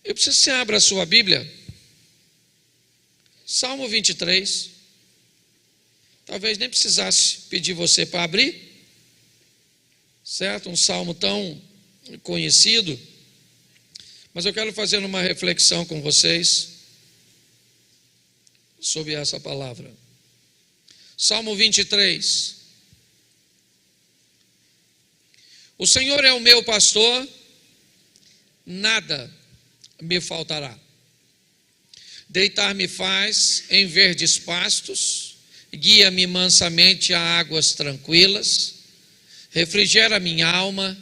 Eu preciso que você abra a sua Bíblia. Salmo 23. Talvez nem precisasse pedir você para abrir, certo? Um salmo tão conhecido. Mas eu quero fazer uma reflexão com vocês sobre essa palavra. Salmo 23. O Senhor é o meu pastor, nada me faltará. Deitar-me faz em verdes pastos, guia-me mansamente a águas tranquilas, refrigera minha alma,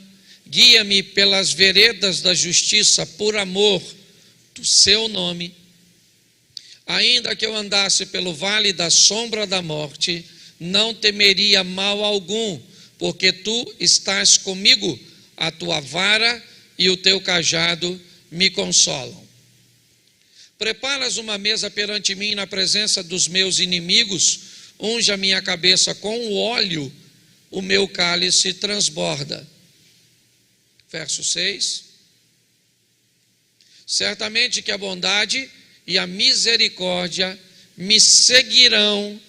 guia-me pelas veredas da justiça por amor do seu nome. Ainda que eu andasse pelo vale da sombra da morte, não temeria mal algum, porque tu estás comigo, a tua vara e o teu cajado me consolam. Preparas uma mesa perante mim na presença dos meus inimigos, unge a minha cabeça com o óleo, o meu cálice transborda. Verso 6. Certamente que a bondade e a misericórdia me seguirão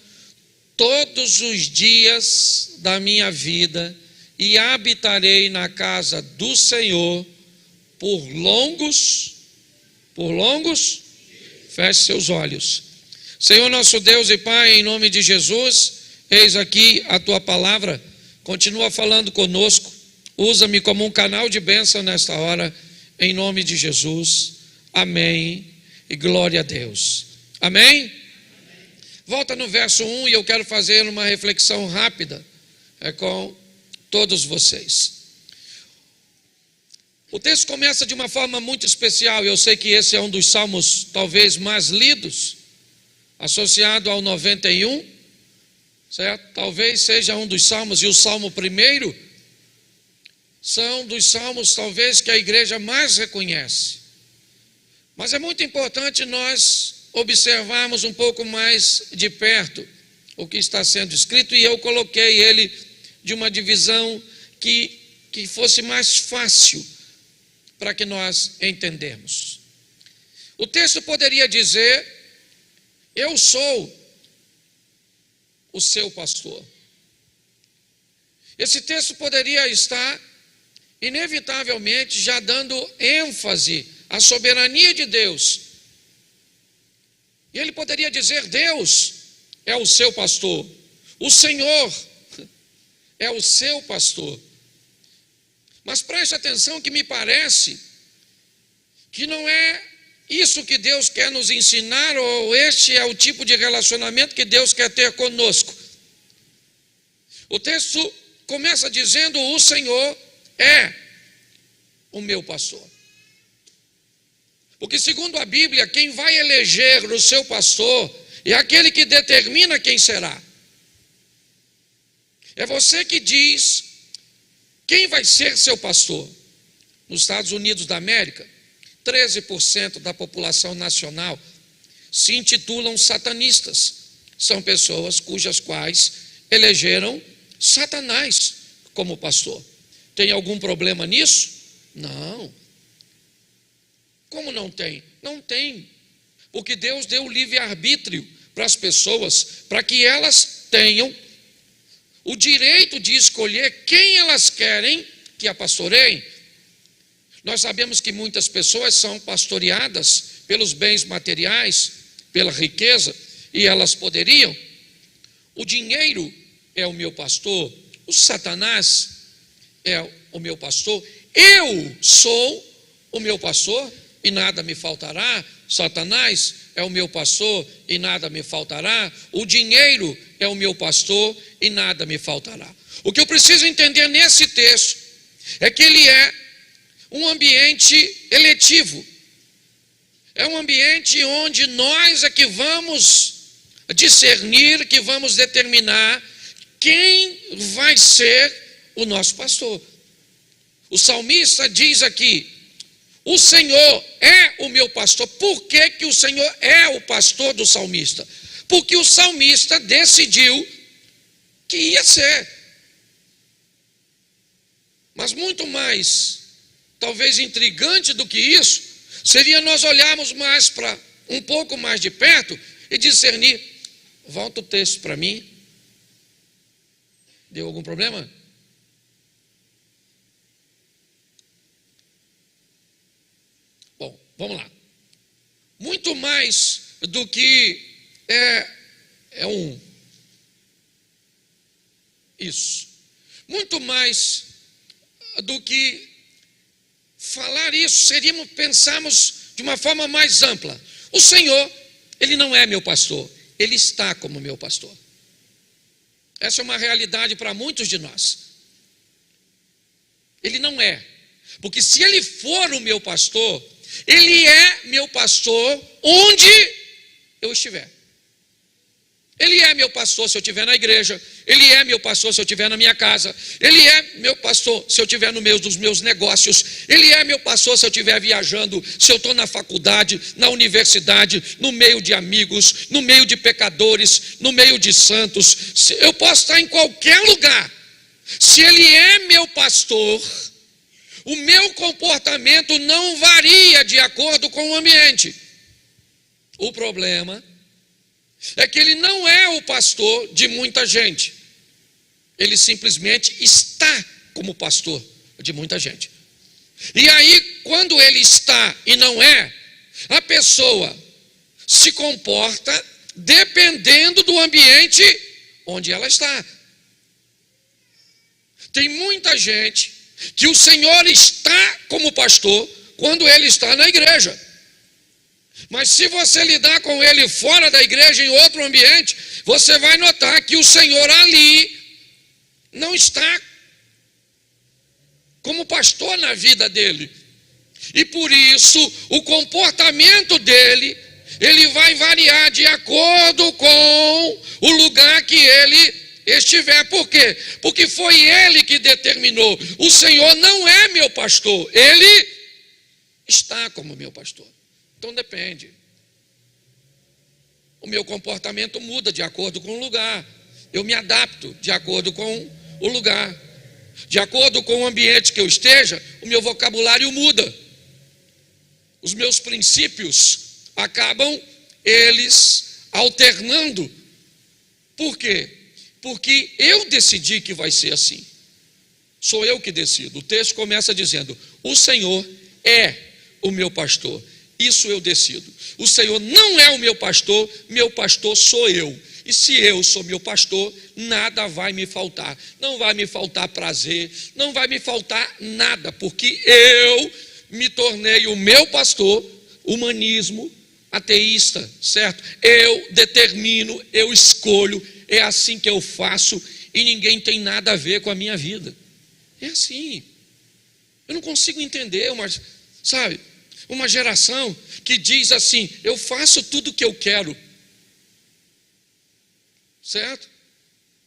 todos os dias da minha vida, e habitarei na casa do Senhor por longos, feche seus olhos. Senhor nosso Deus e Pai, em nome de Jesus, eis aqui a tua palavra, continua falando conosco, usa-me como um canal de bênção nesta hora, em nome de Jesus, amém e glória a Deus, amém? Volta no verso 1 e eu quero fazer uma reflexão rápida com todos vocês. O texto começa de uma forma muito especial. Eu sei que esse é um dos salmos talvez mais lidos, associado ao 91, certo? Talvez seja um dos salmos, e o salmo primeiro são dos salmos talvez que a igreja mais reconhece. Mas é muito importante nós observarmos um pouco mais de perto o que está sendo escrito, e eu coloquei ele de uma divisão que fosse mais fácil para que nós entendermos. O texto poderia dizer: eu sou o seu pastor. Esse texto poderia estar inevitavelmente já dando ênfase à soberania de Deus. E ele poderia dizer: Deus é o seu pastor, o Senhor é o seu pastor. Mas preste atenção que me parece que não é isso que Deus quer nos ensinar, ou este é o tipo de relacionamento que Deus quer ter conosco. O texto começa dizendo: o Senhor é o meu pastor. Porque segundo a Bíblia, quem vai eleger o seu pastor é aquele que determina quem será. É você que diz quem vai ser seu pastor. Nos Estados Unidos da América, 13% da população nacional se intitulam satanistas. São pessoas cujas quais elegeram Satanás como pastor. Tem algum problema nisso? Não. Como não tem? Não tem. Porque Deus deu livre-arbítrio para as pessoas, para que elas tenham o direito de escolher quem elas querem que a pastoreiem. Nós sabemos que muitas pessoas são pastoreadas pelos bens materiais, pela riqueza, e elas poderiam. O dinheiro é o meu pastor, o Satanás é o meu pastor, eu sou o meu pastor e nada me faltará. Satanás é o meu pastor e nada me faltará. O dinheiro é o meu pastor e nada me faltará. O que eu preciso entender nesse texto é que ele é um ambiente eletivo. É um ambiente onde nós é que vamos discernir, que vamos determinar quem vai ser o nosso pastor. O salmista diz aqui: o Senhor é o meu pastor. Por que que o Senhor é o pastor do salmista? Porque o salmista decidiu que ia ser. Mas muito mais, talvez intrigante do que isso, seria nós olharmos mais para um pouco mais de perto e discernir. Volta o texto para mim. Deu algum problema? Bom, vamos lá. Muito mais do que isso. Muito mais do que falar isso, seríamos pensarmos de uma forma mais ampla. O Senhor, Ele não é meu pastor, Ele está como meu pastor. Essa é uma realidade para muitos de nós. Ele não é, porque se Ele for o meu pastor, Ele é meu pastor onde eu estiver. Ele é meu pastor se eu estiver na igreja, Ele é meu pastor se eu estiver na minha casa, Ele é meu pastor se eu estiver no meio dos meus negócios, Ele é meu pastor se eu estiver viajando, se eu estou na faculdade, na universidade, no meio de amigos, no meio de pecadores, no meio de santos. Eu posso estar em qualquer lugar. Se Ele é meu pastor, o meu comportamento não varia de acordo com o ambiente. O problema é que Ele não é o pastor de muita gente. Ele simplesmente está como pastor de muita gente. E aí, quando Ele está e não é, a pessoa se comporta dependendo do ambiente onde ela está. Tem muita gente que o Senhor está como pastor quando Ele está na igreja. Mas se você lidar com Ele fora da igreja, em outro ambiente, você vai notar que o Senhor ali não está como pastor na vida dele. E por isso, o comportamento dele, ele vai variar de acordo com o lugar que ele estiver. Por quê? Porque foi Ele que determinou. O Senhor não é meu pastor, Ele está como meu pastor. Então depende. O meu comportamento muda de acordo com o lugar. Eu me adapto de acordo com o lugar. De acordo com o ambiente que eu esteja, o meu vocabulário muda. Os meus princípios acabam, eles, alternando. Por quê? Porque eu decidi que vai ser assim. Sou eu que decido. O texto começa dizendo: o Senhor é o meu pastor. Isso eu decido. O Senhor não é o meu pastor sou eu. E se eu sou meu pastor, nada vai me faltar. Não vai me faltar prazer, não vai me faltar nada, porque eu me tornei o meu pastor, humanismo, ateísta, certo? Eu determino, eu escolho, é assim que eu faço e ninguém tem nada a ver com a minha vida. É assim. Eu não consigo entender, uma geração que diz assim: eu faço tudo o que eu quero, certo?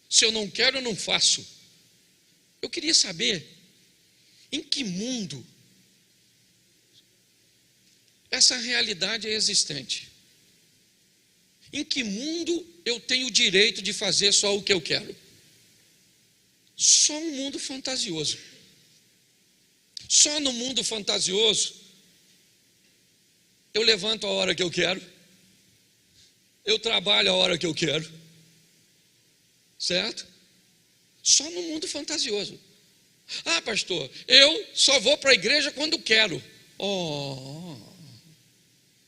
Se eu não quero, eu não faço. Eu queria saber em que mundo essa realidade é existente. Em que mundo eu tenho o direito de fazer só o que eu quero? Só um mundo fantasioso. Só no mundo fantasioso eu levanto a hora que eu quero, eu trabalho a hora que eu quero, certo? Só no mundo fantasioso. Ah, pastor, eu só vou para a igreja quando quero. Oh,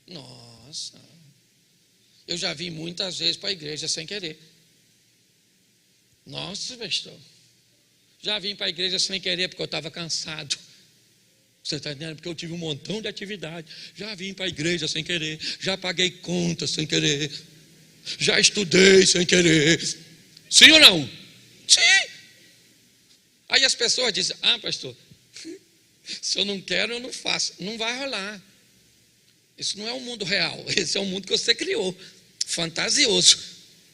nossa, eu já vim muitas vezes para a igreja sem querer. Nossa, pastor, já vim para a igreja sem querer porque eu estava cansado. Você está entendendo? Porque eu tive um montão de atividade. Já vim para a igreja sem querer, já paguei contas sem querer, já estudei sem querer. Sim ou não? Sim. Aí as pessoas dizem: ah, pastor, se eu não quero, eu não faço. Não vai rolar. Isso não é o mundo real. Esse é o mundo que você criou, fantasioso,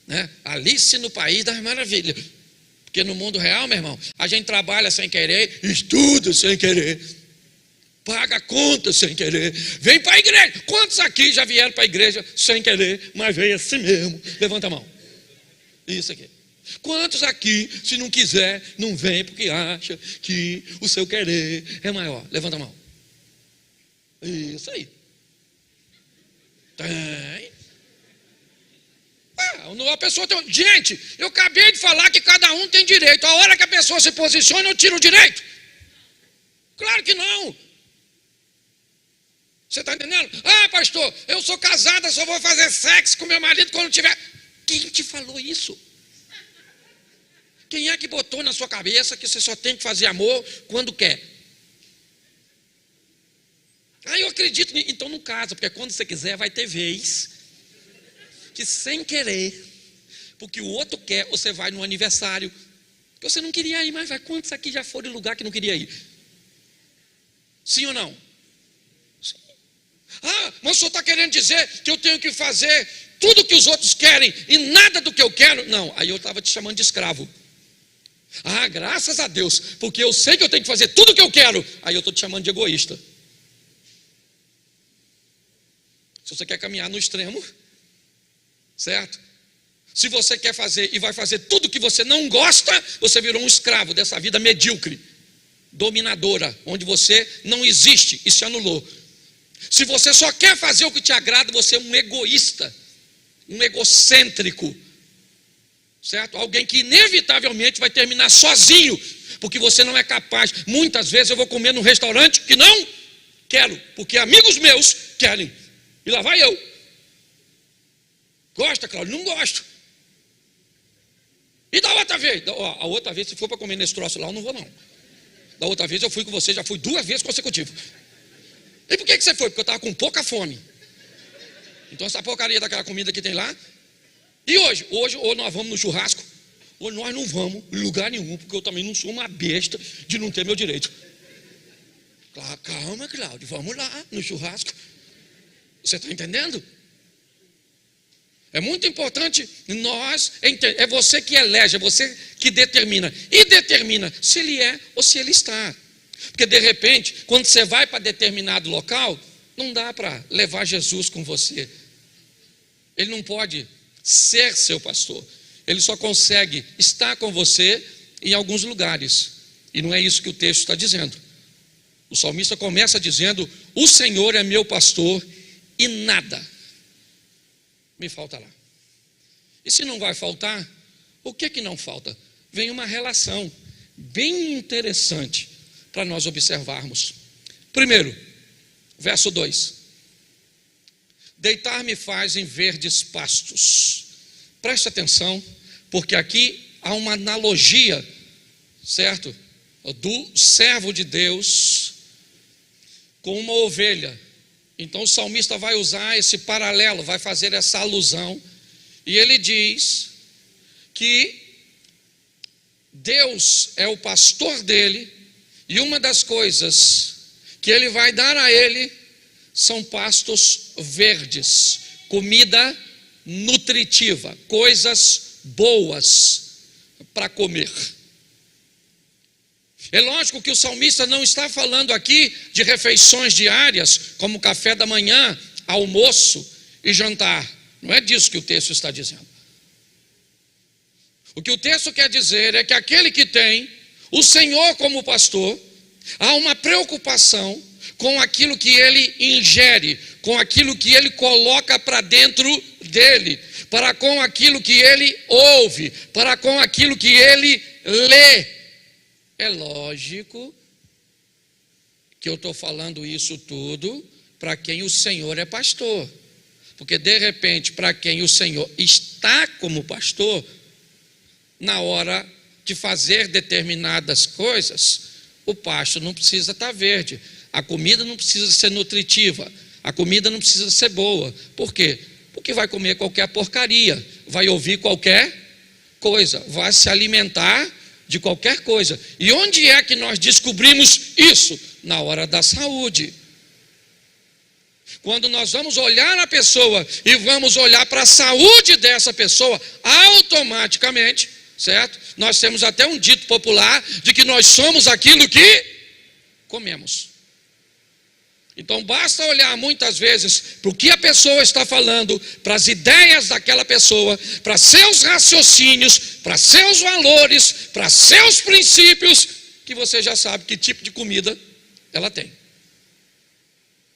né? Alice no País das Maravilhas. Porque no mundo real, meu irmão, a gente trabalha sem querer, estuda sem querer, paga conta sem querer, vem para a igreja. Quantos aqui já vieram para a igreja sem querer, mas veio assim mesmo? Levanta a mão. Isso aqui. Quantos aqui, se não quiser, não vem porque acha que o seu querer é maior? Levanta a mão. Isso aí. Tem. A pessoa tem... Gente, eu acabei de falar que cada um tem direito. A hora que a pessoa se posiciona, eu tiro o direito. Claro que não. Você está entendendo? Ah, pastor, eu sou casada, só vou fazer sexo com meu marido quando tiver... Quem te falou isso? Quem é que botou na sua cabeça que você só tem que fazer amor quando quer? Ah, eu acredito. Então não casa, porque quando você quiser vai ter vez que sem querer, porque o outro quer, você vai no aniversário, que você não queria ir, mas vai. Quantos aqui já foram em lugar que não queria ir? Sim ou não? Sim. Ah, mas o senhor está querendo dizer que eu tenho que fazer tudo que os outros querem e nada do que eu quero? Não, aí eu estava te chamando de escravo. Ah, graças a Deus, porque eu sei que eu tenho que fazer tudo o que eu quero. Aí eu estou te chamando de egoísta. Se você quer caminhar no extremo, certo? Se você quer fazer e vai fazer tudo que você não gosta, você virou um escravo dessa vida medíocre, dominadora, onde você não existe e se anulou. Se você só quer fazer o que te agrada, você é um egoísta, um egocêntrico, certo? Alguém que inevitavelmente vai terminar sozinho, porque você não é capaz. Muitas vezes eu vou comer num restaurante que não quero, porque amigos meus querem, e lá vai eu. Gosta, Cláudio? Não gosto. E da outra vez? A outra vez, se for para comer nesse troço lá, eu não vou não. Da outra vez eu fui com você, já fui 2 vezes consecutivas. E por que você foi? Porque eu estava com pouca fome. Então essa porcaria daquela comida que tem lá. E hoje? Hoje ou nós vamos no churrasco, ou nós não vamos em lugar nenhum, porque eu também não sou uma besta de não ter meu direito. Calma, Cláudio, vamos lá no churrasco. Você está entendendo? É muito importante nós entender. É você que elege, é você que determina. E determina se ele é ou se ele está. Porque de repente, quando você vai para determinado local, não dá para levar Jesus com você. Ele não pode ser seu pastor. Ele só consegue estar com você em alguns lugares. E não é isso que o texto está dizendo. O salmista começa dizendo: o Senhor é meu pastor e nada me falta lá. E se não vai faltar, o que não falta? Vem uma relação bem interessante para nós observarmos. Primeiro, verso 2: deitar-me faz em verdes pastos. Preste atenção, porque aqui há uma analogia, certo? Do servo de Deus com uma ovelha. Então o salmista vai usar esse paralelo, vai fazer essa alusão, e ele diz que Deus é o pastor dele, e uma das coisas que ele vai dar a ele são pastos verdes, comida nutritiva, coisas boas para comer. É lógico que o salmista não está falando aqui de refeições diárias, como café da manhã, almoço e jantar. Não é disso que o texto está dizendo. O que o texto quer dizer é que aquele que tem o Senhor como pastor, há uma preocupação com aquilo que ele ingere, com aquilo que ele coloca para dentro dele, para com aquilo que ele ouve, para com aquilo que ele lê. É lógico que eu estou falando isso tudo para quem o Senhor é pastor. Porque de repente, para quem o Senhor está como pastor, na hora de fazer determinadas coisas, o pasto não precisa estar verde, a comida não precisa ser nutritiva, a comida não precisa ser boa. Por quê? Porque vai comer qualquer porcaria, vai ouvir qualquer coisa, vai se alimentar de qualquer coisa. E onde é que nós descobrimos isso? Na hora da saúde. Quando nós vamos olhar a pessoa e vamos olhar para a saúde dessa pessoa, automaticamente, certo? Nós temos até um dito popular de que nós somos aquilo que comemos. Então basta olhar muitas vezes para o que a pessoa está falando, para as ideias daquela pessoa, para seus raciocínios, para seus valores, para seus princípios, que você já sabe que tipo de comida ela tem,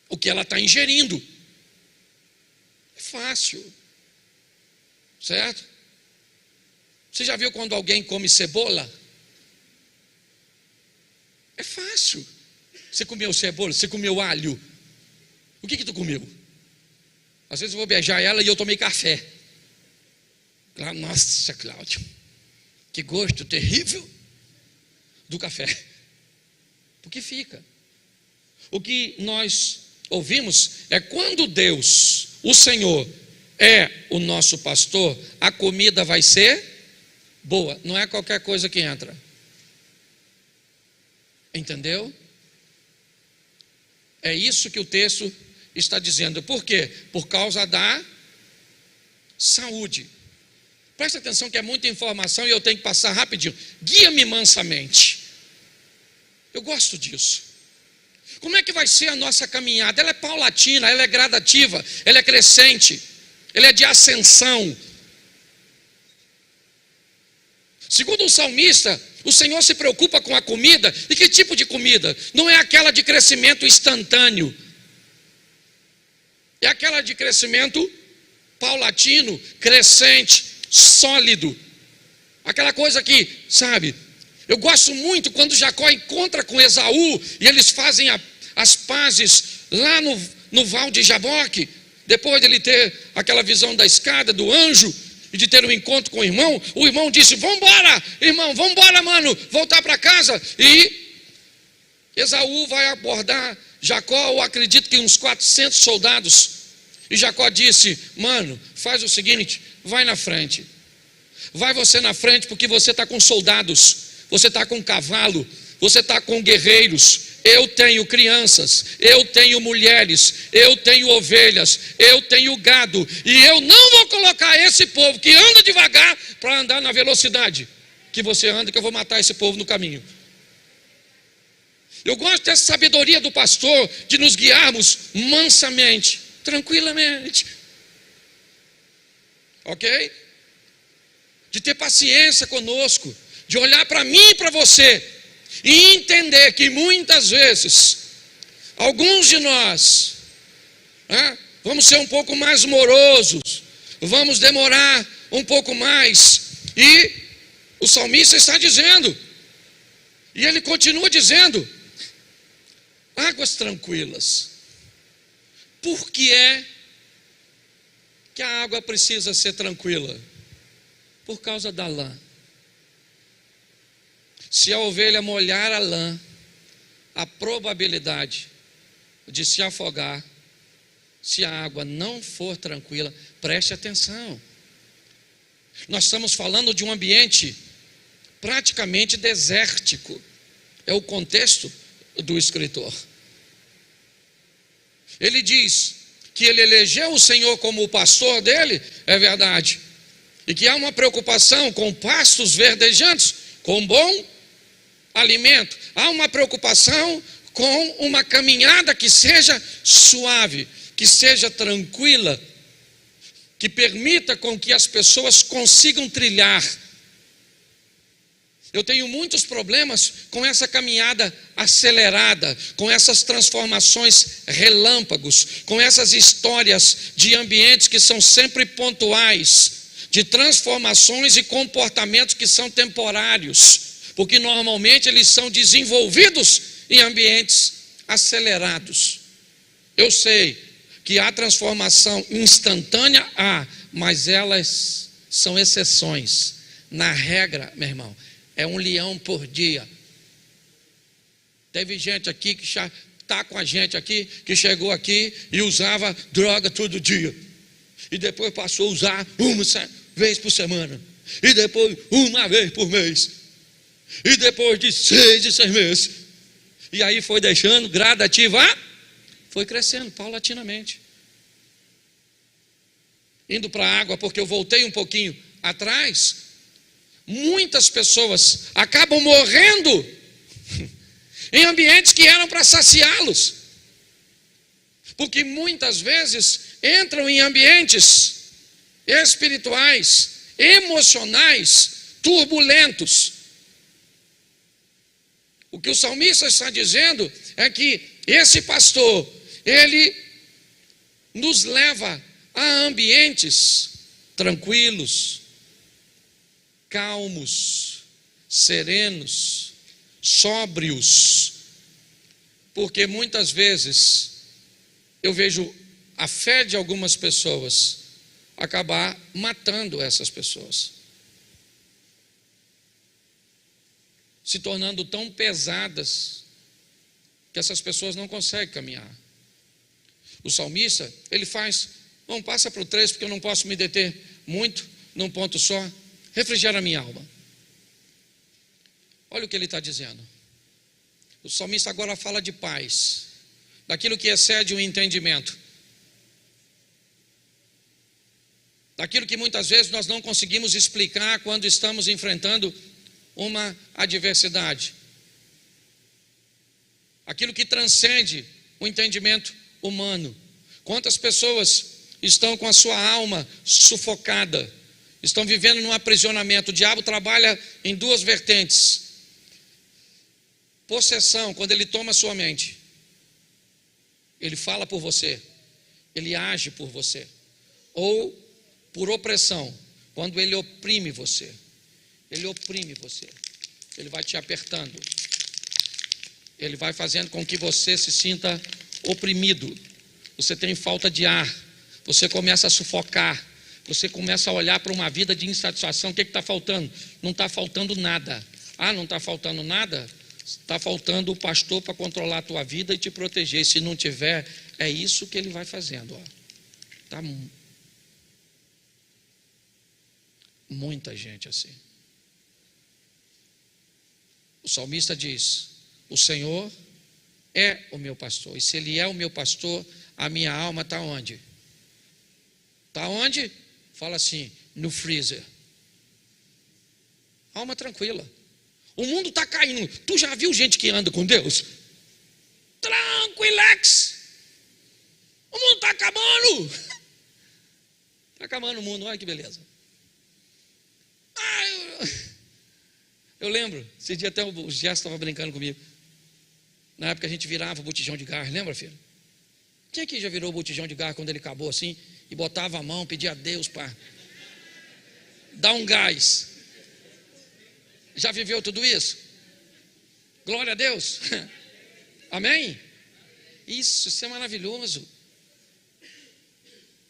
o que ela está ingerindo. fácil, certo? Você já viu quando alguém come cebola? É fácil. Você comeu cebola, você comeu alho. O que tu comeu? Às vezes eu vou beijar ela e eu tomei café. Nossa, Cláudio, que gosto terrível do café. Porque fica. O que nós ouvimos é quando Deus, o Senhor, é o nosso pastor, a comida vai ser boa. Não é qualquer coisa que entra. Entendeu? É isso que o texto está dizendo. Por quê? Por causa da saúde. Presta atenção que é muita informação e eu tenho que passar rapidinho. Guia-me mansamente. Eu gosto disso. Como é que vai ser a nossa caminhada? Ela é paulatina, ela é gradativa, ela é crescente, ela é de ascensão. Segundo o salmista, o Senhor se preocupa com a comida. E que tipo de comida? Não é aquela de crescimento instantâneo. É aquela de crescimento paulatino, crescente, sólido. Aquela coisa que, sabe, eu gosto muito quando Jacó encontra com Esaú e eles fazem as pazes lá no Val de Jaboque, depois de ele ter aquela visão da escada, do anjo, e de ter um encontro com o irmão disse: vamos embora, irmão, vamos embora, mano, voltar para casa. E Esaú vai abordar Jacó, eu acredito que uns 400 soldados. E Jacó disse: mano, faz o seguinte, vai na frente. Vai você na frente, porque você está com soldados, você está com cavalo, você está com guerreiros. Eu tenho crianças, eu tenho mulheres, eu tenho ovelhas, eu tenho gado, e eu não vou colocar esse povo que anda devagar para andar na velocidade que você anda, que eu vou matar esse povo no caminho. Eu gosto dessa sabedoria do pastor, de nos guiarmos mansamente, tranquilamente, ok? De ter paciência conosco, de olhar para mim e para você e entender que muitas vezes alguns de nós vamos ser um pouco mais morosos, vamos demorar um pouco mais. E o salmista está dizendo, e ele continua dizendo: águas tranquilas. Por que é que a água precisa ser tranquila? Por causa da lã. Se a ovelha molhar a lã, a probabilidade de se afogar, se a água não for tranquila, preste atenção. Nós estamos falando de um ambiente praticamente desértico. É o contexto do escritor. Ele diz que ele elegeu o Senhor como o pastor dele, é verdade, e que há uma preocupação com pastos verdejantes, com bom alimento. Há uma preocupação com uma caminhada que seja suave, que seja tranquila, que permita com que as pessoas consigam trilhar. Eu tenho muitos problemas com essa caminhada acelerada, com essas transformações relâmpagos, com essas histórias de ambientes que são sempre pontuais, de transformações e comportamentos que são temporários, porque normalmente eles são desenvolvidos em ambientes acelerados. Eu sei que há transformação instantânea, mas elas são exceções. Na regra, meu irmão, é 1 leão por dia. Teve gente aqui que já está com a gente aqui, que chegou aqui e usava droga todo dia. E depois passou a usar uma vez por semana. E depois uma vez por mês. E depois de 6 em 6 meses. E aí foi deixando gradativa, foi crescendo paulatinamente. Indo para a água, porque eu voltei um pouquinho atrás. Muitas pessoas acabam morrendo em ambientes que eram para saciá-los, porque muitas vezes entram em ambientes espirituais, emocionais, turbulentos. O que o salmista está dizendo é que esse pastor, ele nos leva Há ambientes tranquilos, calmos, serenos, sóbrios, porque muitas vezes eu vejo a fé de algumas pessoas acabar matando essas pessoas, se tornando tão pesadas que essas pessoas não conseguem caminhar. O salmista, ele faz, não passa para o 3, porque eu não posso me deter muito num ponto só. Refrigera a minha alma. Olha o que ele está dizendo. O salmista agora fala de paz, daquilo que excede o entendimento, daquilo que muitas vezes nós não conseguimos explicar quando estamos enfrentando uma adversidade, aquilo que transcende o entendimento humano. Quantas pessoas estão com a sua alma sufocada, estão vivendo num aprisionamento? O diabo trabalha em duas vertentes: possessão, quando ele toma a sua mente, ele fala por você, ele age por você, ou por opressão, quando ele oprime você. Ele oprime você, ele vai te apertando, ele vai fazendo com que você se sinta oprimido, você tem falta de ar, você começa a sufocar, você começa a olhar para uma vida de insatisfação. O que está faltando? Não está faltando nada. Ah, não está faltando nada? Está faltando o pastor para controlar a tua vida e te proteger. E se não tiver, é isso que ele vai fazendo. Ó. Tá muita gente assim. O salmista diz: o Senhor é o meu pastor, e se Ele é o meu pastor, a minha alma está onde? Está onde? Fala assim, no freezer. Alma tranquila. O mundo está caindo. Tu já viu gente que anda com Deus? Tranquilex. O mundo está acabando. Está acabando o mundo, olha que beleza. Eu lembro, esse dia até o Gerson estava brincando comigo. Na época a gente virava o botijão de gás, lembra, filho? Quem aqui já virou o botijão de gás quando ele acabou assim? E botava a mão, pedia a Deus para dar um gás. Já viveu tudo isso? Glória a Deus. Amém? Isso é maravilhoso.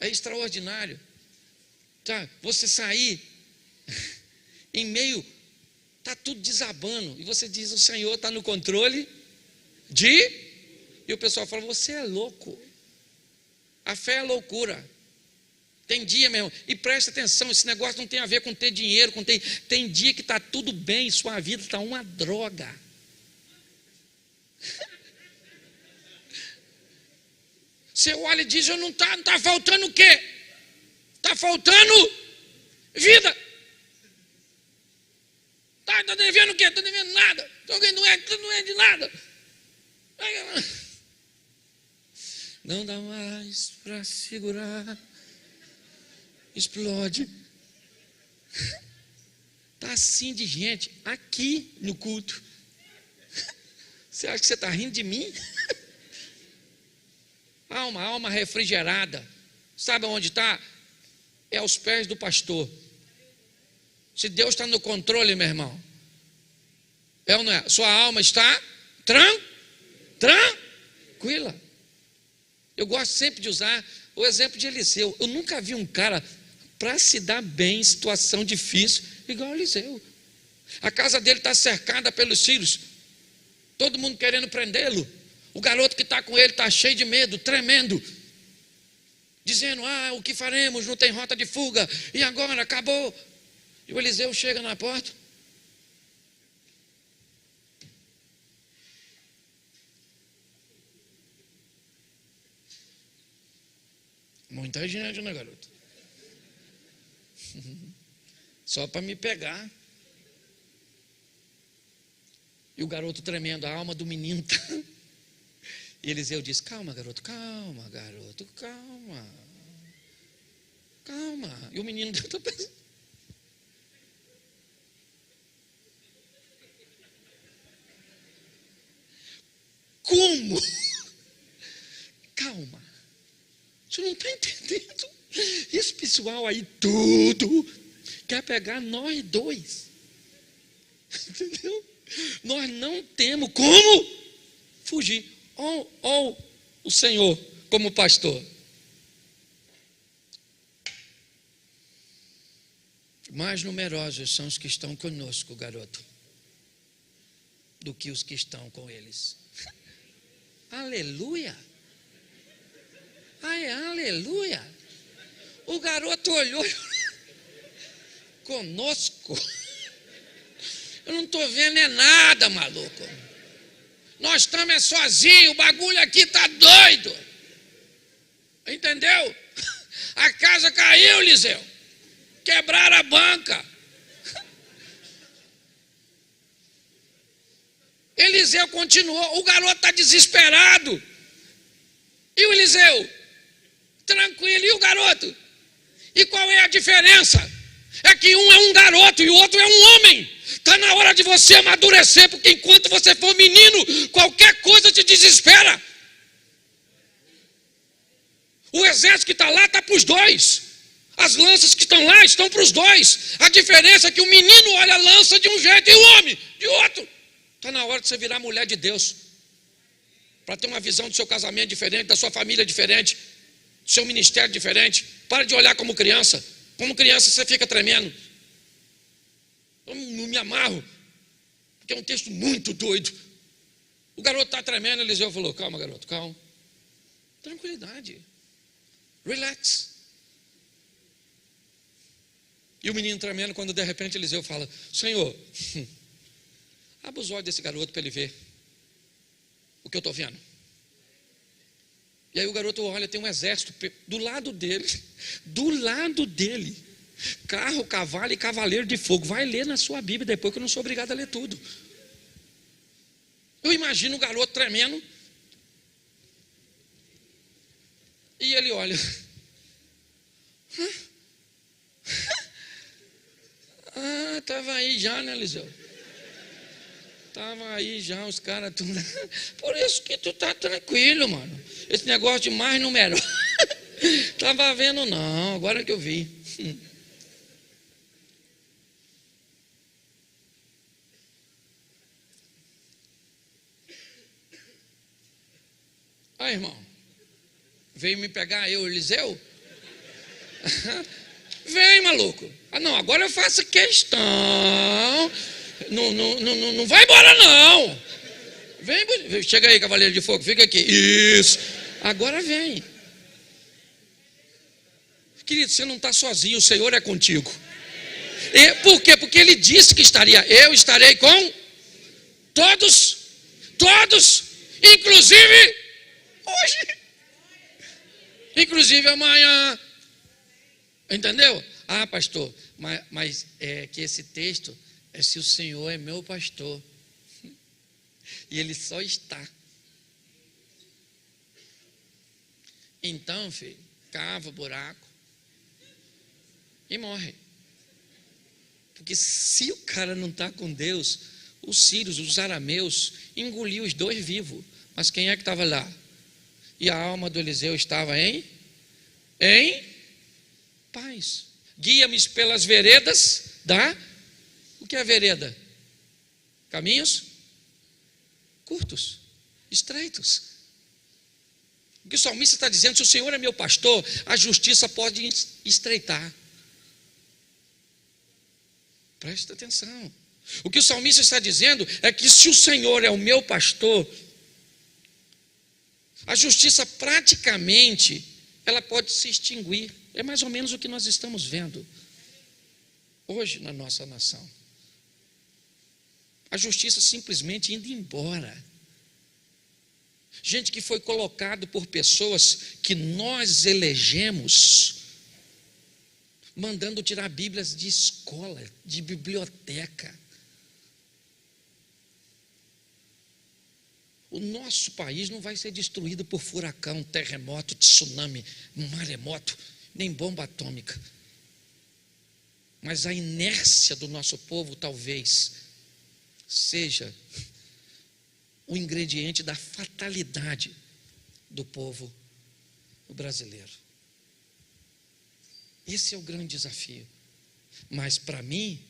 É extraordinário. Tá? Você sair em meio, está tudo desabando, e você diz: o Senhor está no controle e o pessoal fala: você é louco. A fé é loucura. Tem dia, meu irmão, e preste atenção, esse negócio não tem a ver com ter dinheiro, tem dia que está tudo bem, sua vida está uma droga. Você olha e diz: não está faltando o quê? Está faltando vida. Está devendo o quê? Está devendo nada. Alguém não é de nada. Não dá mais para segurar. Explode. Está assim de gente aqui no culto. Você acha que você está rindo de mim? Alma refrigerada. Sabe onde está? É aos pés do pastor. Se Deus está no controle, meu irmão, é ou não é? Sua alma está tranquila. Eu gosto sempre de usar o exemplo de Eliseu. Eu nunca vi um cara para se dar bem em situação difícil igual Eliseu. A casa dele está cercada pelos sírios, todo mundo querendo prendê-lo. O garoto que está com ele está cheio de medo, tremendo, dizendo: o que faremos? Não tem rota de fuga, e agora acabou. E o Eliseu chega na porta. Muita gente, né, garoto? Só para me pegar. E o garoto tremendo, a alma do menino. E Eliseu diz: calma, garoto, calma, garoto, calma. Calma. E o menino está pensando: como? Calma. Você não está entendendo? Esse pessoal aí tudo quer pegar nós dois. Entendeu? Nós não temos como fugir. Ou o Senhor como pastor. Mais numerosos são os que estão conosco, garoto, do que os que estão com eles. Aleluia! Ai, aleluia! O garoto olhou conosco. Eu não estou vendo é nada, maluco. Nós estamos sozinhos, o bagulho aqui está doido. Entendeu? A casa caiu, Eliseu. Quebraram a banca. Eliseu continuou, o garoto está desesperado. E o Eliseu? Tranquilo, e o garoto? E qual é a diferença? É que um é um garoto e o outro é um homem. Está na hora de você amadurecer, porque enquanto você for menino, qualquer coisa te desespera. O exército que está lá está para os dois. As lanças que estão lá estão para os dois. A diferença é que o menino olha a lança de um jeito e o homem de outro. Está na hora de você virar mulher de Deus, para ter uma visão do seu casamento diferente, da sua família diferente, do seu ministério diferente. Para de olhar como criança. Como criança você fica tremendo. Eu não me amarro, porque é um texto muito doido. O garoto está tremendo, Eliseu falou: calma, garoto, calma. Tranquilidade. Relax. E o menino tremendo, quando de repente Eliseu fala: Senhor, abre os olhos desse garoto para ele ver o que eu estou vendo. E aí o garoto olha, tem um exército do lado dele, carro, cavalo e cavaleiro de fogo. Vai ler na sua Bíblia depois, que eu não sou obrigado a ler tudo. Eu imagino o garoto tremendo, e ele olha: estava aí já, né, Eliseu? Estava aí já, os caras tudo. Por isso que tu tá tranquilo, mano. Esse negócio de mais numeroso. Estava vendo, não, agora que eu vi. Aí, irmão, veio me pegar eu, Eliseu? Vem, maluco. Não, agora eu faço questão. Não vai embora, não. Vem, chega aí, cavaleiro de fogo, fica aqui. Isso. Agora vem. Querido, você não está sozinho, o Senhor é contigo. Por quê? Porque Ele disse que eu estarei com todos, inclusive hoje, inclusive amanhã. Entendeu? Pastor, mas é que esse texto é se o Senhor é meu pastor. E Ele só está. Então, filho, cava o buraco e morre. Porque se o cara não está com Deus, os sírios, os arameus, engoliu os dois vivos. Mas quem é que estava lá? E a alma do Eliseu estava em paz. Guia-me pelas veredas o que é vereda? Caminhos curtos, estreitos. O que o salmista está dizendo: se o Senhor é meu pastor, a justiça pode estreitar. Presta atenção. O que o salmista está dizendo é que se o Senhor é o meu pastor, a justiça praticamente ela pode se extinguir. É mais ou menos o que nós estamos vendo hoje na nossa nação. A justiça simplesmente indo embora. Gente que foi colocado por pessoas que nós elegemos, mandando tirar Bíblias de escola, de biblioteca. O nosso país não vai ser destruído por furacão, terremoto, tsunami, maremoto, nem bomba atômica. Mas a inércia do nosso povo talvez seja o ingrediente da fatalidade do povo o brasileiro. Esse é o grande desafio. Mas para mim,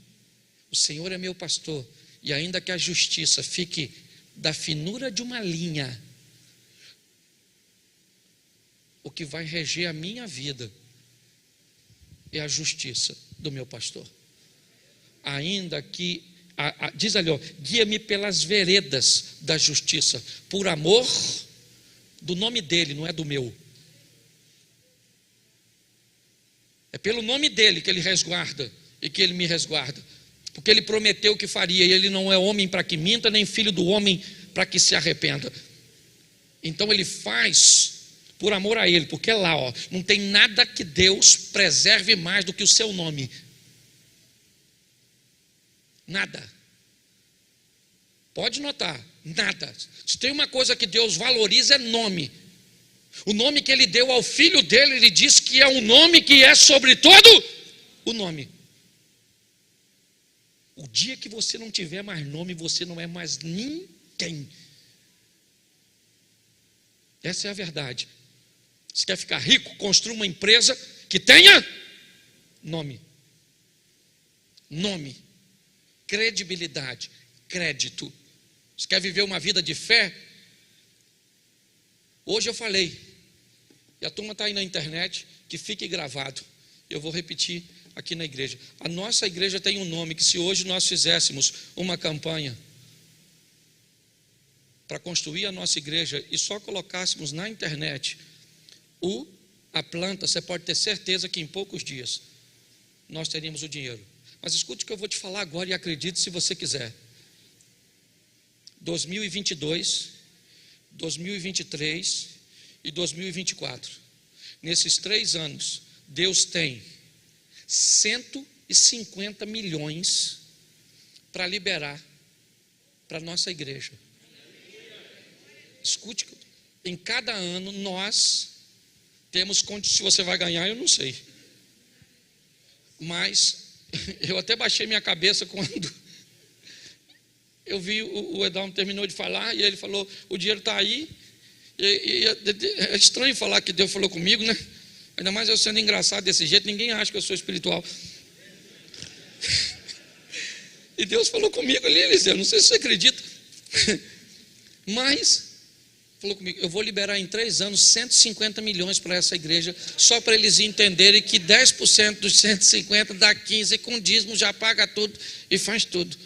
o Senhor é meu pastor, e ainda que a justiça fique da finura de uma linha, o que vai reger a minha vida é a justiça do meu pastor. Ainda que, diz ali, guia-me pelas veredas da justiça, por amor do nome dele, não é do meu. É pelo nome dele que ele resguarda e que ele me resguarda, porque ele prometeu que faria, e ele não é homem para que minta, nem filho do homem para que se arrependa. Então ele faz por amor a ele, porque lá, não tem nada que Deus preserve mais do que o seu nome. Nada. Pode notar, nada. Se tem uma coisa que Deus valoriza é nome. O nome que ele deu ao filho dele, ele diz que é um nome que é sobre todo o nome. O dia que você não tiver mais nome, você não é mais ninguém. Essa é a verdade. Se quer ficar rico, construa uma empresa que tenha nome. Nome. Credibilidade. Crédito. Se quer viver uma vida de fé, hoje eu falei, e a turma está aí na internet, que fique gravado. Eu vou repetir aqui na igreja. A nossa igreja tem um nome que, se hoje nós fizéssemos uma campanha para construir a nossa igreja e só colocássemos na internet a planta, você pode ter certeza que em poucos dias nós teríamos o dinheiro. Mas escute o que eu vou te falar agora e acredite se você quiser. 2022, 2023 e 2024. Nesses 3 anos, Deus tem 150 milhões para liberar para a nossa igreja. Escute, em cada ano nós temos condições. Se você vai ganhar, eu não sei. Mas eu até baixei minha cabeça quando eu vi o Edalmo terminou de falar e ele falou: o dinheiro está aí. E é estranho falar que Deus falou comigo, né? Ainda mais eu sendo engraçado desse jeito, ninguém acha que eu sou espiritual. E Deus falou comigo ali, Eliseu, não sei se você acredita. Mas falou comigo: eu vou liberar em 3 anos 150 milhões para essa igreja, só para eles entenderem que 10% dos 150 dá 15, com dízimo já paga tudo e faz tudo.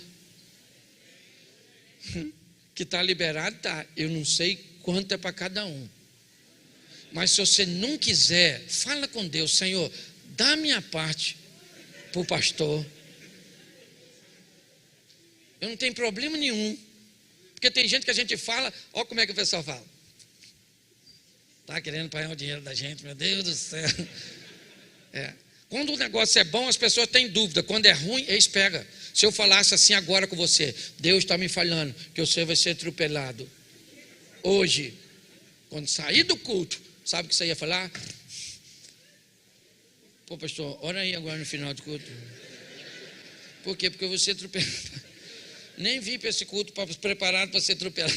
Que está liberado, tá. Eu não sei quanto é para cada um. Mas se você não quiser, fala com Deus: Senhor, dá a minha parte para o pastor. Eu não tenho problema nenhum. Porque tem gente que a gente fala, olha como é que o pessoal fala. Está querendo pagar o dinheiro da gente, meu Deus do céu. Quando o negócio é bom, as pessoas têm dúvida. Quando é ruim, eles pegam. Se eu falasse assim agora com você: Deus está me falando que você vai ser atropelado hoje, quando sair do culto, sabe o que você ia falar? Pô, pastor, ora aí agora no final do culto. Por quê? Porque você atropelado. Nem vim para esse culto preparado para ser atropelado.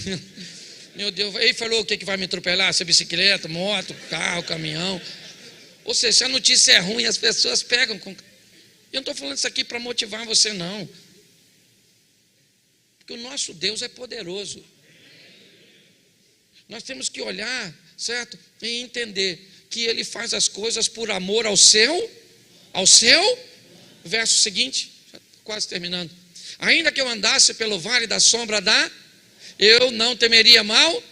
Meu Deus, ele falou o que vai me atropelar? Se é bicicleta, moto, carro, caminhão. Ou seja, se a notícia é ruim, as pessoas pegam. Eu não estou falando isso aqui para motivar você, não. Porque o nosso Deus é poderoso. Nós temos que olhar, certo? E entender que Ele faz as coisas por amor ao seu. Verso seguinte, quase terminando. Ainda que eu andasse pelo vale da sombra eu não temeria mal,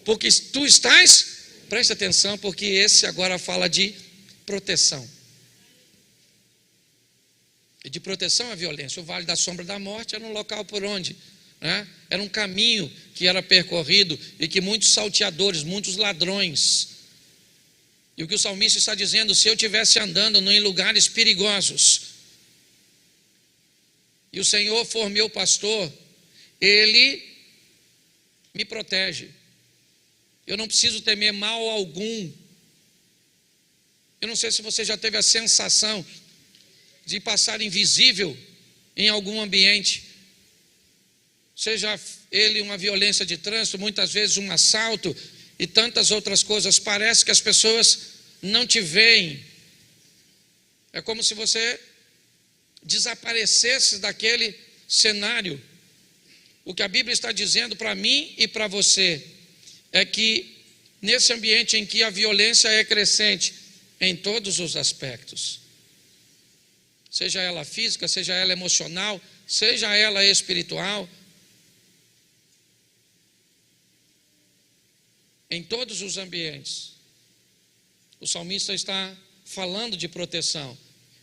porque tu estás, preste atenção, porque esse agora fala de proteção. E de proteção à violência. O vale da sombra da morte era um local por onde, né? Era um caminho que era percorrido e que muitos salteadores, muitos ladrões. E o que o salmista está dizendo: se eu estivesse andando em lugares perigosos, e o Senhor for meu pastor, Ele me protege. Eu não preciso temer mal algum. Eu não sei se você já teve a sensação de passar invisível em algum ambiente. Seja ele uma violência de trânsito, muitas vezes um assalto, e tantas outras coisas. Parece que as pessoas não te veem. É como se você desaparecesse daquele cenário. O que a Bíblia está dizendo para mim e para você é que nesse ambiente em que a violência é crescente em todos os aspectos, seja ela física, seja ela emocional, seja ela espiritual, em todos os ambientes, o salmista está falando de proteção.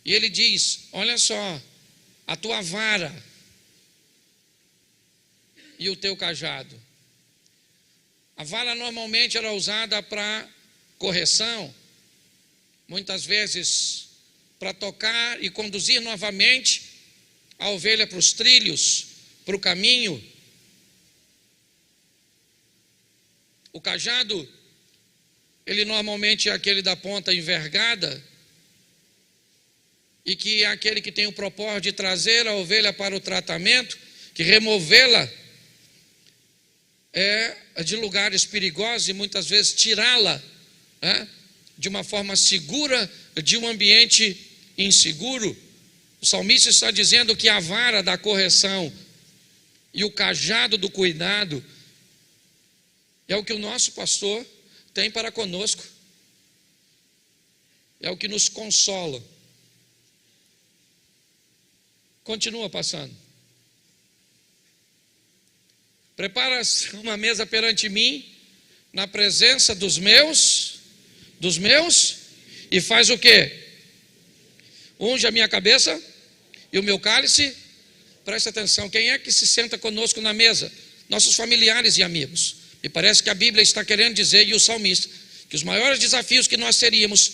E ele diz: olha só, a tua vara e o teu cajado. A vara normalmente era usada para correção, muitas vezes para tocar e conduzir novamente a ovelha para os trilhos, para o caminho. O cajado, ele normalmente é aquele da ponta envergada, e que é aquele que tem o propósito de trazer a ovelha para o tratamento, que removê-la de lugares perigosos e muitas vezes tirá-la de uma forma segura de um ambiente inseguro. O salmista está dizendo que a vara da correção e o cajado do cuidado é o que o nosso pastor tem para conosco, é o que nos consola. Continua passando. Preparas uma mesa perante mim, na presença dos meus, e faz o quê? Unge a minha cabeça e o meu cálice. Presta atenção, quem é que se senta conosco na mesa? Nossos familiares e amigos. E parece que a Bíblia está querendo dizer, e o salmista, que os maiores desafios que nós teríamos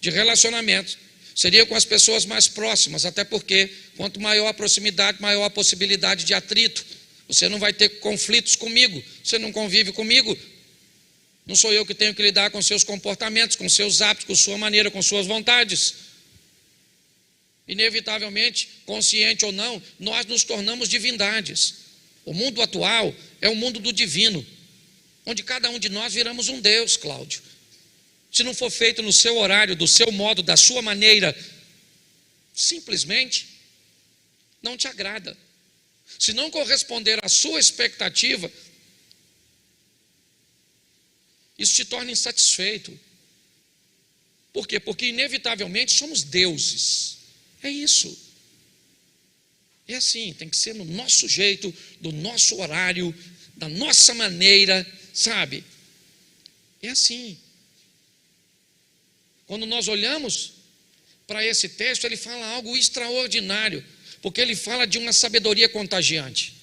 de relacionamento seria com as pessoas mais próximas, até porque quanto maior a proximidade, maior a possibilidade de atrito. Você não vai ter conflitos comigo, você não convive comigo, não sou eu que tenho que lidar com seus comportamentos, com seus hábitos, com sua maneira, com suas vontades. Inevitavelmente, consciente ou não, nós nos tornamos divindades. O mundo atual é o mundo do divino, onde cada um de nós viramos um Deus, Cláudio. Se não for feito no seu horário, do seu modo, da sua maneira, simplesmente não te agrada. Se não corresponder à sua expectativa, isso te torna insatisfeito. Por quê? Porque inevitavelmente somos deuses. É isso. É assim, tem que ser no nosso jeito, do nosso horário, da nossa maneira, sabe? É assim. Quando nós olhamos para esse texto, ele fala algo extraordinário, porque ele fala de uma sabedoria contagiante.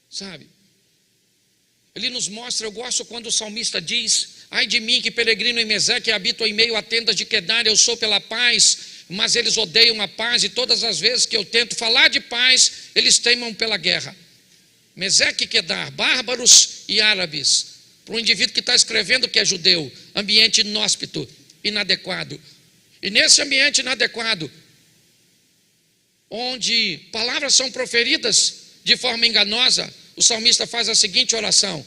Sabe? Ele nos mostra, eu gosto quando o salmista diz: ai de mim que peregrino em Meseque, habito em meio a tendas de Quedar, eu sou pela paz, mas eles odeiam a paz, e todas as vezes que eu tento falar de paz, eles teimam pela guerra. Meseque e Quedar, bárbaros e árabes. Para um indivíduo que está escrevendo que é judeu, ambiente inóspito, inadequado. E nesse ambiente inadequado, onde palavras são proferidas de forma enganosa, o salmista faz a seguinte oração: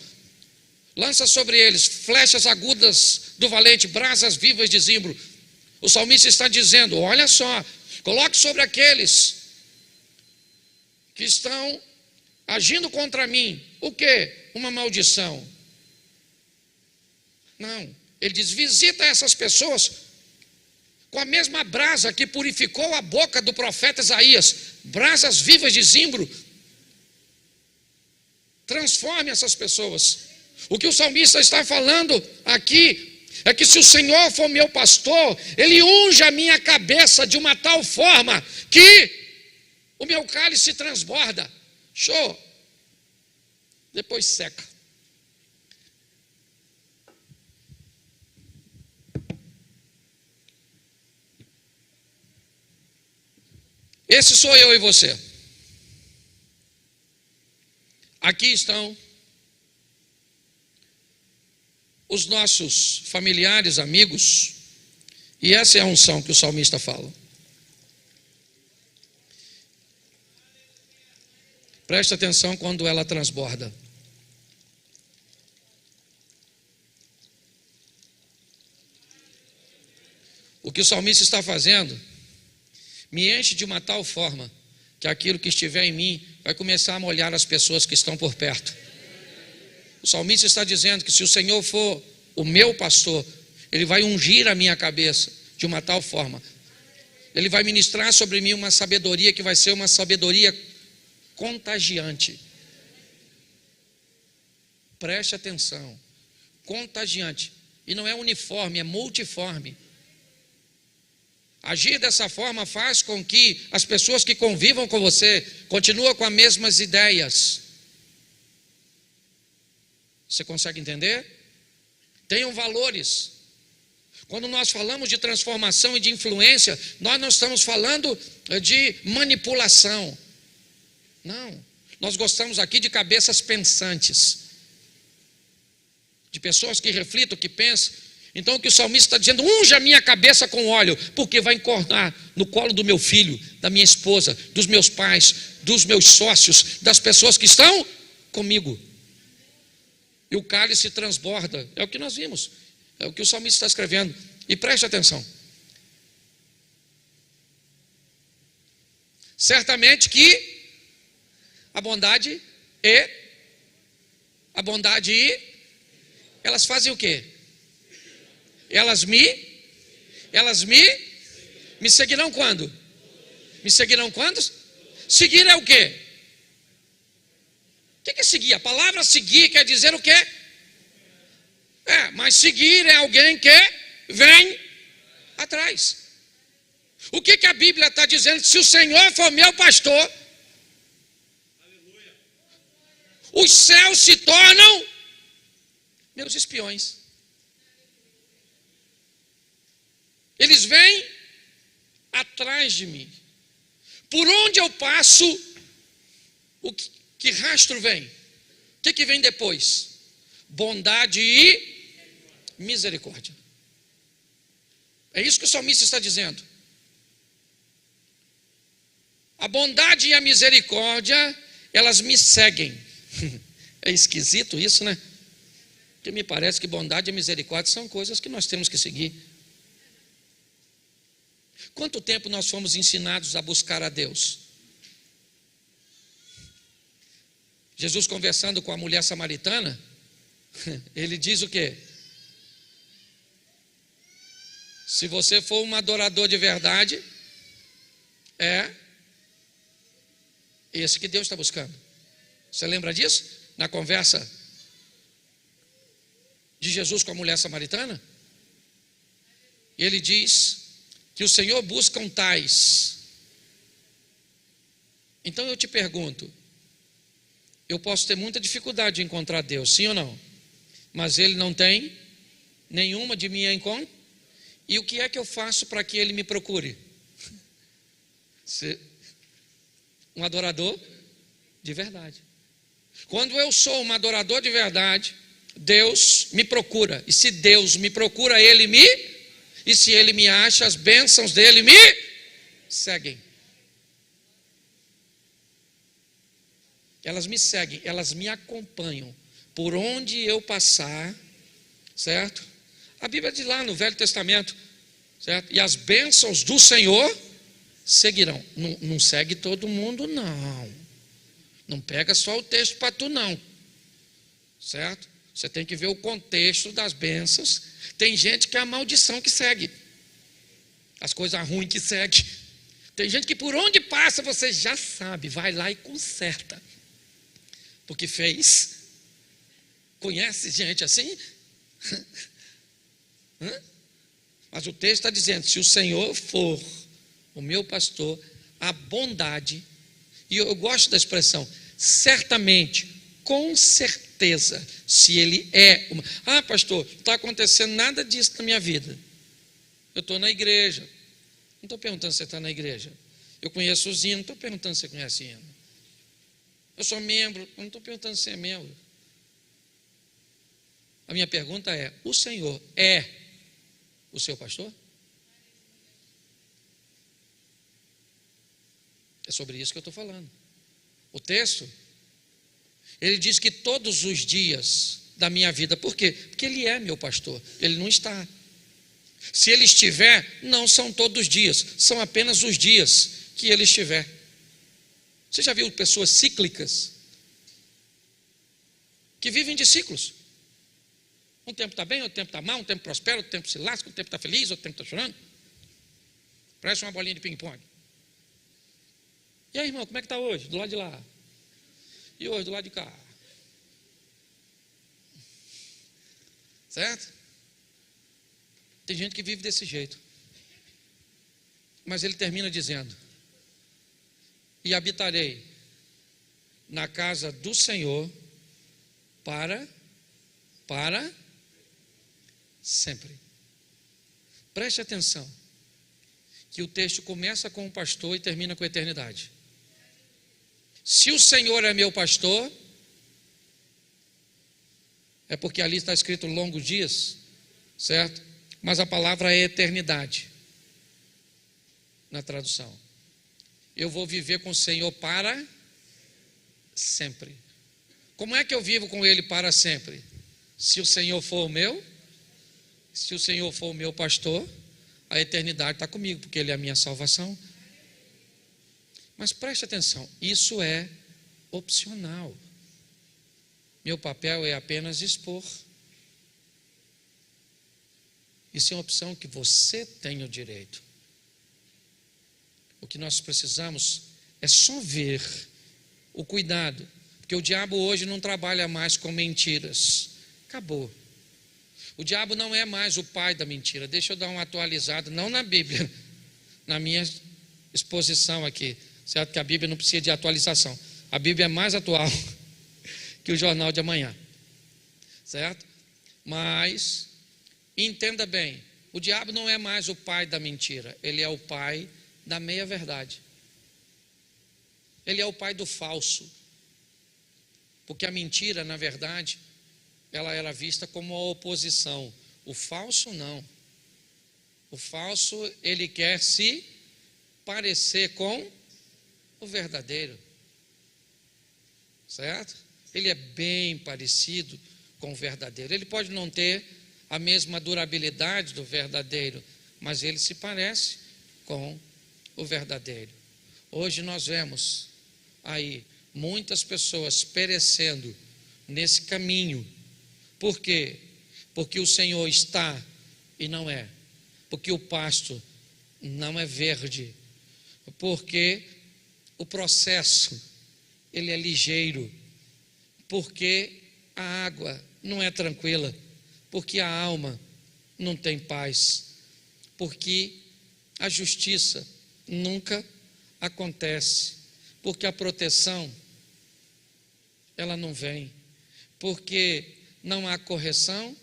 lança sobre eles flechas agudas do valente, brasas vivas de zimbro. O salmista está dizendo: olha só, coloque sobre aqueles que estão agindo contra mim, o quê? Uma maldição. Não, ele diz: visita essas pessoas com a mesma brasa que purificou a boca do profeta Isaías, brasas vivas de zimbro. Transforme essas pessoas. O que o salmista está falando aqui é que se o Senhor for meu pastor, Ele unge a minha cabeça de uma tal forma que o meu cálice transborda. Show. Depois seca. Esse sou eu e você. Aqui estão os nossos familiares, amigos, e essa é a unção que o salmista fala. Preste atenção quando ela transborda. O que o salmista está fazendo me enche de uma tal forma que aquilo que estiver em mim vai começar a molhar as pessoas que estão por perto. O salmista está dizendo que se o Senhor for o meu pastor, Ele vai ungir a minha cabeça de uma tal forma. Ele vai ministrar sobre mim uma sabedoria que vai ser uma sabedoria contagiante. Preste atenção. Contagiante. E não é uniforme, é multiforme. Agir dessa forma faz com que as pessoas que convivam com você continuem com as mesmas ideias. Você consegue entender? Tenham valores. Quando nós falamos de transformação e de influência, nós não estamos falando de manipulação. Não. Nós gostamos aqui de cabeças pensantes, de pessoas que reflitam, que pensam. Então o que o salmista está dizendo: unja a minha cabeça com óleo, porque vai encornar no colo do meu filho, da minha esposa, dos meus pais, dos meus sócios, das pessoas que estão comigo. E o cálice transborda. É o que nós vimos. É o que o salmista está escrevendo. E preste atenção. Certamente que a bondade elas fazem o quê? Elas me seguirão quando? Me seguirão quando? Seguir é o quê? O que é seguir? A palavra seguir quer dizer o quê? Mas seguir é alguém que vem atrás. O que a Bíblia está dizendo? Se o Senhor for meu pastor, os céus se tornam meus espiões. Eles vêm atrás de mim. Por onde eu passo, que rastro vem? O que vem depois? Bondade e misericórdia. É isso que o salmista está dizendo. A bondade e a misericórdia, elas me seguem. É esquisito isso, né? Porque me parece que bondade e misericórdia são coisas que nós temos que seguir. Quanto tempo nós fomos ensinados a buscar a Deus? Jesus conversando com a mulher samaritana, ele diz o quê? Se você for um adorador de verdade, é esse que Deus está buscando. Você lembra disso? Na conversa de Jesus com a mulher samaritana? Ele diz que o Senhor busca tais. Então eu te pergunto, eu posso ter muita dificuldade de encontrar Deus, sim ou não? Mas Ele não tem nenhuma de minha encontro. E o que é que eu faço para que Ele me procure? Um adorador de verdade. Quando eu sou um adorador de verdade, Deus me procura. E se Deus me procura, e se Ele me acha, as bênçãos dEle me seguem. Elas me seguem, elas me acompanham por onde eu passar, certo? A Bíblia diz lá no Velho Testamento, certo? E as bênçãos do Senhor seguirão. Não segue todo mundo, não. Não pega só o texto para tu, não. Certo? Você tem que ver o contexto das bênçãos. Tem gente que é a maldição que segue. As coisas ruins que segue. Tem gente que por onde passa você já sabe, vai lá e conserta. Porque fez. Conhece gente assim? Mas o texto está dizendo: se o Senhor for o meu pastor, a bondade, e eu gosto da expressão, certamente, com certeza, se Ele é pastor, não está acontecendo nada disso na minha vida. Eu estou na igreja. Não estou perguntando se você está na igreja. Eu conheço os hinos, não estou perguntando se você conhece hino. Eu sou membro, não estou perguntando se você é membro. A minha pergunta é: o Senhor é o seu pastor? É sobre isso que eu estou falando. O texto, ele diz que todos os dias da minha vida, por quê? Porque Ele é meu pastor, Ele não está. Se ele estiver, não são todos os dias, são apenas os dias que ele estiver. Você já viu pessoas cíclicas? Que vivem de ciclos. Um tempo está bem, outro tempo está mal, um tempo prospera, outro tempo se lasca, outro tempo está feliz, outro tempo está chorando. Parece uma bolinha de ping-pong. E aí, irmão, como é que está hoje? Do lado de lá. E hoje, do lado de cá. Certo? Tem gente que vive desse jeito. Mas ele termina dizendo: e habitarei na casa do Senhor para sempre. Preste atenção, que o texto começa com o pastor e termina com a eternidade. Se o Senhor é meu pastor, é porque ali está escrito longos dias, certo? Mas a palavra é eternidade, na tradução. Eu vou viver com o Senhor para sempre. Como é que eu vivo com Ele para sempre? Se o Senhor for o meu, se o Senhor for o meu pastor, a eternidade está comigo, porque Ele é a minha salvação. Mas preste atenção, isso é opcional. Meu papel é apenas expor. Isso é uma opção que você tem o direito. O que nós precisamos é só ver o cuidado, porque o diabo hoje não trabalha mais com mentiras. Acabou. O diabo não é mais o pai da mentira. Deixa eu dar uma atualizada, não na Bíblia, na minha exposição aqui, certo? Que a Bíblia não precisa de atualização. A Bíblia é mais atual que o jornal de amanhã, certo? Mas entenda bem, o diabo não é mais o pai da mentira, ele é o pai da meia-verdade. Ele é o pai do falso. Porque a mentira, na verdade, ela era vista como a oposição. O falso não. O falso, ele quer se parecer com o verdadeiro. Certo? Ele é bem parecido com o verdadeiro. Ele pode não ter a mesma durabilidade do verdadeiro, mas ele se parece com o verdadeiro. Hoje nós vemos aí muitas pessoas perecendo nesse caminho. Por quê? Porque o Senhor está e não é. Porque o pasto não é verde. Porque o processo, ele é ligeiro. Porque a água não é tranquila. Porque a alma não tem paz. Porque a justiça nunca acontece. Porque a proteção, ela não vem. Porque não há correção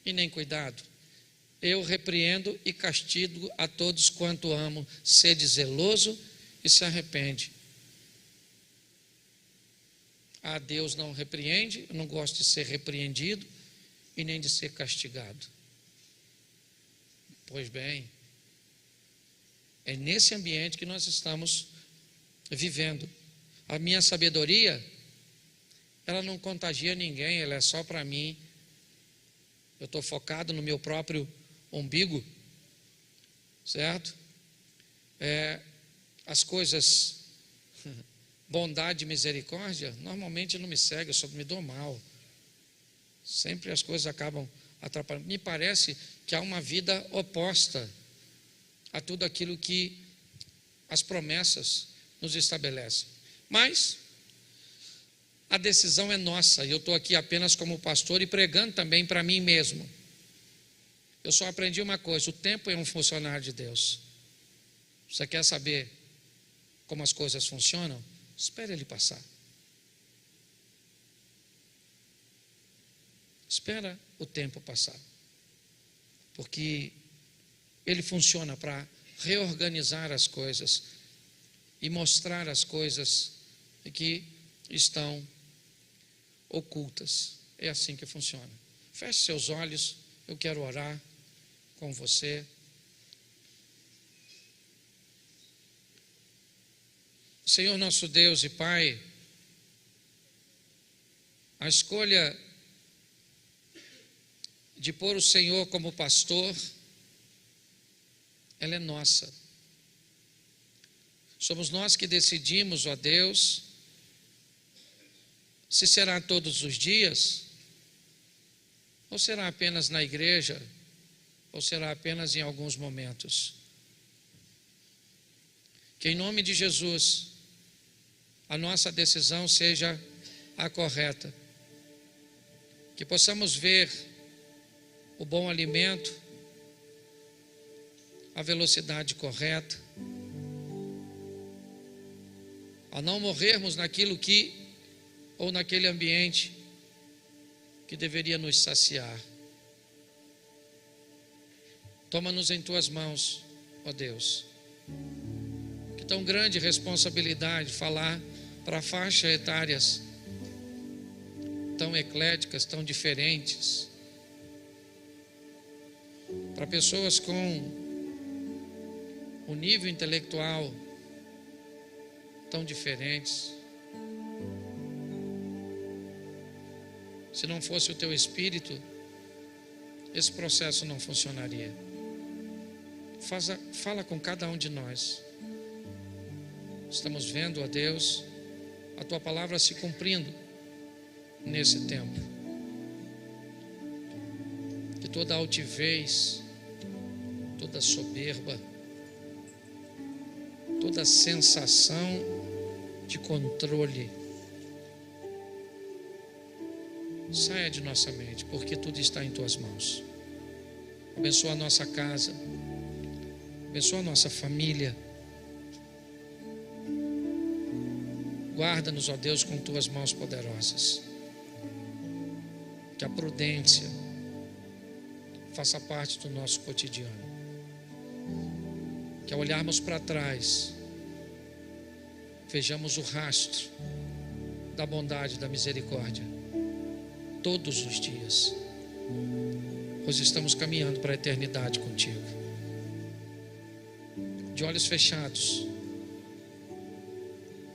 e nem cuidado. Eu repreendo e castigo a todos quanto amo. Sede zeloso e se arrepende. A Deus não repreende, eu não gosto de ser repreendido e nem de ser castigado. Pois bem, é nesse ambiente que nós estamos vivendo. A minha sabedoria, ela não contagia ninguém, ela é só para mim. Eu estou focado no meu próprio umbigo, certo? As coisas, bondade e misericórdia, normalmente não me seguem, eu só me dou mal. Sempre as coisas acabam atrapalhando. Me parece que há uma vida oposta a tudo aquilo que as promessas nos estabelecem. Mas a decisão é nossa, e eu estou aqui apenas como pastor e pregando também para mim mesmo. Eu só aprendi uma coisa: o tempo é um funcionário de Deus. Você quer saber como as coisas funcionam? Espere ele passar. Espera o tempo passar. Porque ele funciona para reorganizar as coisas e mostrar as coisas que estão ocultas. É assim que funciona. Feche seus olhos, eu quero orar com você. Senhor nosso Deus e Pai, a escolha de pôr o Senhor como pastor ela é nossa. Somos nós que decidimos, ó Deus, se será todos os dias, ou será apenas na igreja, ou será apenas em alguns momentos. Que em nome de Jesus, a nossa decisão seja a correta. Que possamos ver o bom alimento, a velocidade correta, a não morrermos naquilo que, ou naquele ambiente que deveria nos saciar. Toma-nos em tuas mãos, ó Deus. Que tão grande responsabilidade falar para faixas etárias tão ecléticas, tão diferentes, para pessoas com um nível intelectual tão diferentes. Se não fosse o teu Espírito, esse processo não funcionaria. Fala com cada um de nós. Estamos vendo, ó Deus, a tua palavra se cumprindo nesse tempo. Que toda altivez, toda soberba, toda sensação de controle saia de nossa mente, porque tudo está em tuas mãos. Abençoa a nossa casa, abençoa a nossa família. Guarda-nos, ó Deus, com tuas mãos poderosas. Que a prudência faça parte do nosso cotidiano. Que ao olharmos para trás, vejamos o rastro da bondade e da misericórdia todos os dias, pois estamos caminhando para a eternidade contigo. De olhos fechados,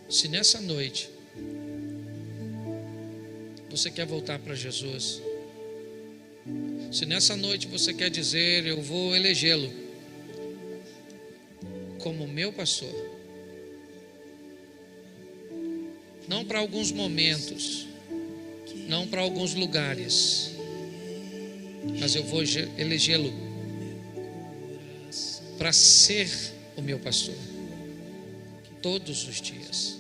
se nessa noite você quer voltar para Jesus, se nessa noite você quer dizer: eu vou elegê-lo como meu pastor, não para alguns momentos, não para alguns lugares, mas eu vou elegê-lo para ser o meu pastor todos os dias.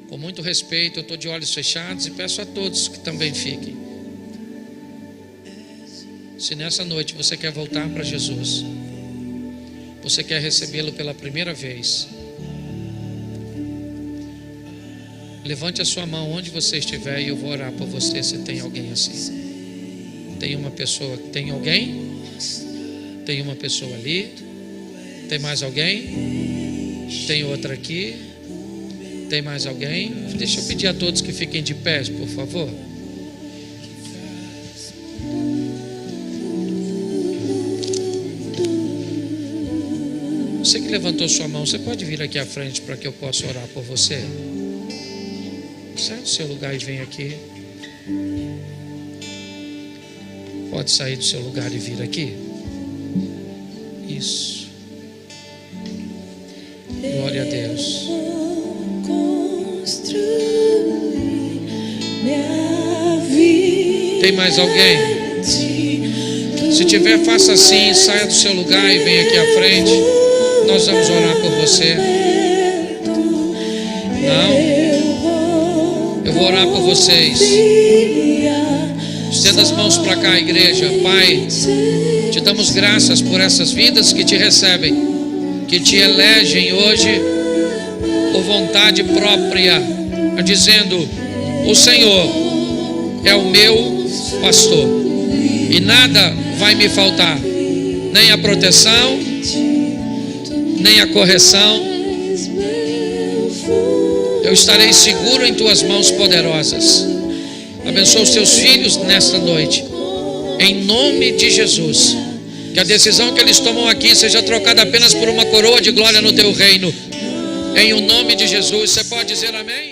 Com muito respeito, eu estou de olhos fechados e peço a todos que também fiquem. Se nessa noite você quer voltar para Jesus, você quer recebê-lo pela primeira vez, levante a sua mão onde você estiver e eu vou orar por você. Se tem alguém assim, tem uma pessoa, tem alguém? Tem uma pessoa ali, tem mais alguém? Tem outra aqui, tem mais alguém? Deixa eu pedir a todos que fiquem de pé, por favor. Você que levantou sua mão, você pode vir aqui à frente para que eu possa orar por você? Sai do seu lugar e vem aqui. Pode sair do seu lugar e vir aqui. Isso. Glória a Deus. Tem mais alguém? Se tiver, faça assim, saia do seu lugar e venha aqui à frente. Nós vamos orar por você. Não? Eu vou orar por vocês. Estenda as mãos para cá, igreja. Pai, te damos graças por essas vidas que te recebem, que te elegem hoje por vontade própria, dizendo: o Senhor é o meu pastor e nada vai me faltar, nem a proteção, nem a correção. Eu estarei seguro em tuas mãos poderosas. Abençoa os teus filhos nesta noite, em nome de Jesus. Que a decisão que eles tomam aqui seja trocada apenas por uma coroa de glória no teu reino, em o nome de Jesus. Você pode dizer amém?